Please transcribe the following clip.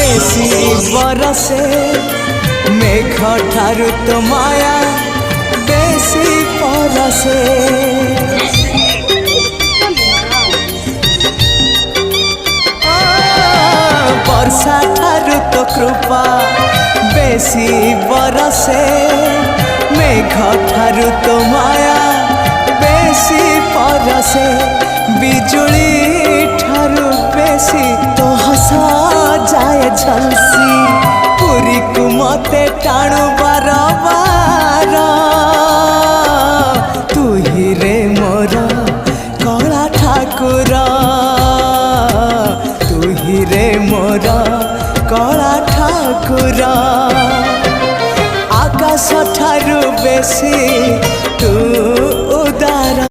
बेसी बरसे मेघ ठारू तो माया बेसी परसे वर्षा ठारू तो कृपा बेसी बरसे मेघ ठारू तो माया बेसी परसे बिजुली ठारू बेसी तो हस जाए झलसी पुरी को मते टाणु बार बार तू ही रे मोर कला ठाकुर तू ही रे मोर कला ठाकुर आकाश ठारू बेसी तू